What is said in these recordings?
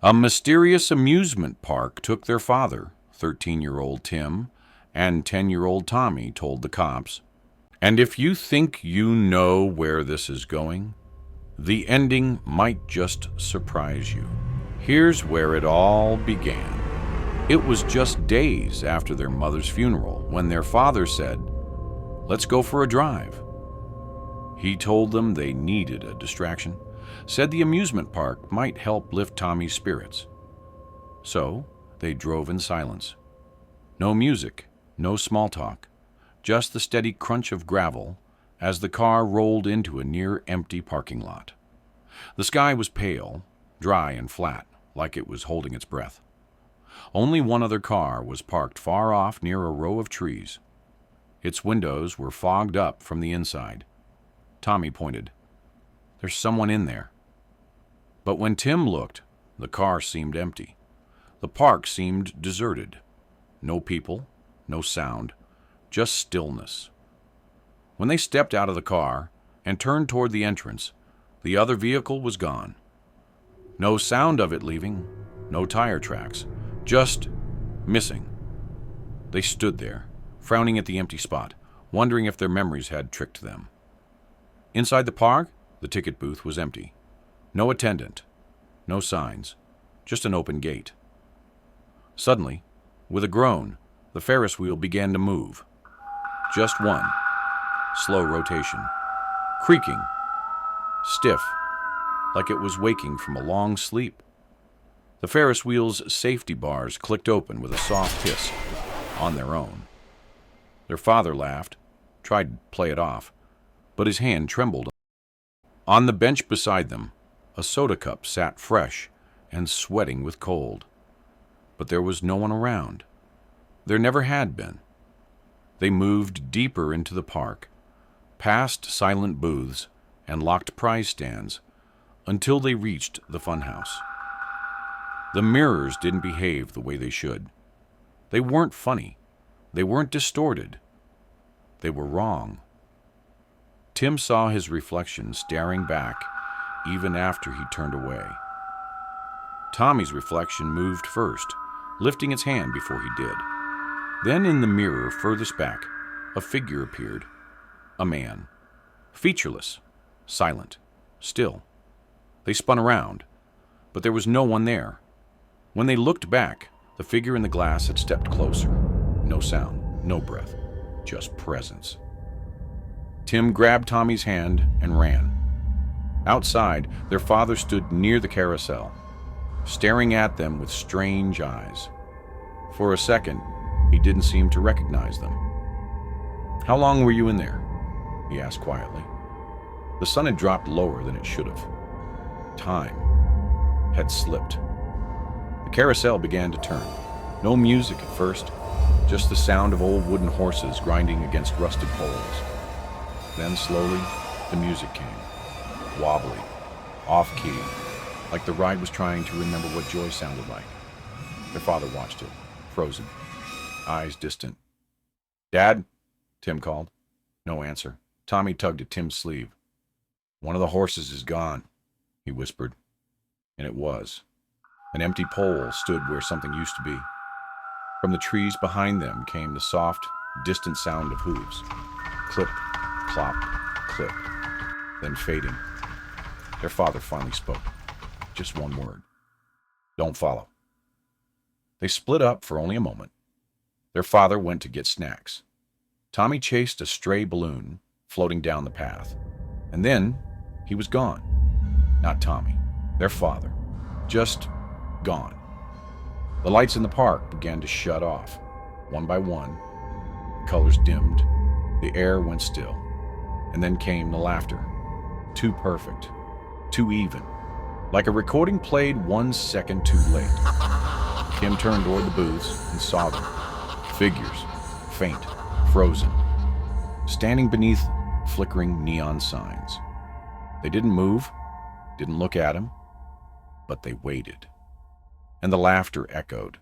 A mysterious amusement park took their father, 13-year-old Tim, and 10-year-old Tommy told the cops. And if you think you know where this is going, the ending might just surprise you. Here's where it all began. It was just days after their mother's funeral when their father said, "Let's go for a drive." He told them they needed a distraction, said the amusement park might help lift Tommy's spirits. So they drove in silence. No music, no small talk, just the steady crunch of gravel as the car rolled into a near-empty parking lot. The sky was pale, dry and flat, like it was holding its breath. Only one other car was parked far off near a row of trees. Its windows were fogged up from the inside. Tommy pointed. "There's someone in there." But when Tim looked, the car seemed empty. The park seemed deserted. No people, no sound, just stillness. When they stepped out of the car and turned toward the entrance, the other vehicle was gone. No sound of it leaving, no tire tracks, just missing. They stood there, frowning at the empty spot, wondering if their memories had tricked them. Inside the park, the ticket booth was empty. No attendant, no signs, just an open gate. Suddenly, with a groan, the Ferris wheel began to move. Just one, slow rotation, creaking, stiff, like it was waking from a long sleep. The Ferris wheel's safety bars clicked open with a soft hiss on their own. Their father laughed, tried to play it off, but his hand trembled. On the bench beside them, a soda cup sat fresh and sweating with cold. But there was no one around. There never had been. They moved deeper into the park, past silent booths and locked prize stands, until they reached the funhouse. The mirrors didn't behave the way they should. They weren't funny. They weren't distorted. They were wrong. Tim saw his reflection staring back even after he turned away. Tommy's reflection moved first, lifting its hand before he did. Then in the mirror furthest back, a figure appeared. A man. Featureless, silent, still. They spun around, but there was no one there. When they looked back, the figure in the glass had stepped closer. No sound, no breath, just presence. Tim grabbed Tommy's hand and ran. Outside, their father stood near the carousel, staring at them with strange eyes. For a second, he didn't seem to recognize them. "How long were you in there?" he asked quietly. The sun had dropped lower than it should have. Time had slipped. The carousel began to turn. No music at first, just the sound of old wooden horses grinding against rusted poles. Then slowly, the music came. Wobbly, off-key, like the ride was trying to remember what joy sounded like. Their father watched it, frozen, eyes distant. "Dad?" Tim called. No answer. Tommy tugged at Tim's sleeve. "One of the horses is gone," he whispered. And it was. An empty pole stood where something used to be. From the trees behind them came the soft, distant sound of hooves. Clip, clop, clip, then fading. Their father finally spoke. Just one word. "Don't follow." They split up for only a moment. Their father went to get snacks. Tommy chased a stray balloon floating down the path. And then he was gone. Not Tommy, their father. Just gone. The lights in the park began to shut off, one by one. The colors dimmed. The air went still. And then came the laughter. Too perfect. Too even. Like a recording played 1 second too late. Kim turned toward the booths and saw them. Figures. Faint. Frozen. Standing beneath flickering neon signs. They didn't move. Didn't look at him. But they waited. And the laughter echoed.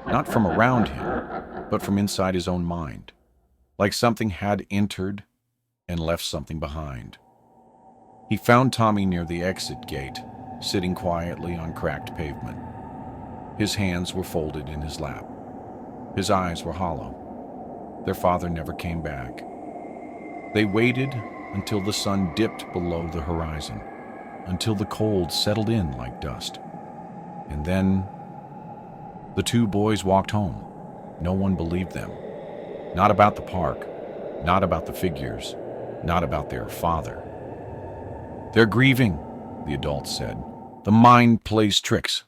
Not from around him, but from inside his own mind. Like something had entered and left something behind. He found Tommy near the exit gate, sitting quietly on cracked pavement. His hands were folded in his lap. His eyes were hollow. Their father never came back. They waited until the sun dipped below the horizon, until the cold settled in like dust. And then the two boys walked home. No one believed them. Not about the park, not about the figures, not about their father. "They're grieving," the adults said. "The mind plays tricks."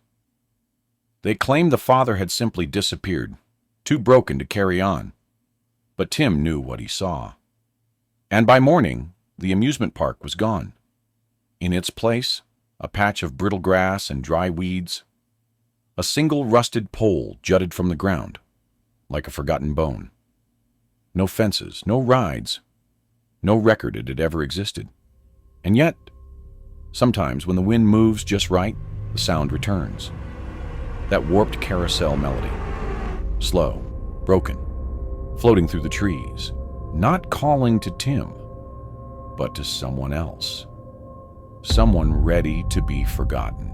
They claimed the father had simply disappeared, too broken to carry on. But Tim knew what he saw. And by morning, the amusement park was gone. In its place, a patch of brittle grass and dry weeds. A single rusted pole jutted from the ground, like a forgotten bone. No fences, no rides, no record it had ever existed. And yet, sometimes when the wind moves just right, the sound returns. That warped carousel melody. Slow, broken, floating through the trees, not calling to Tim, but to someone else. Someone ready to be forgotten.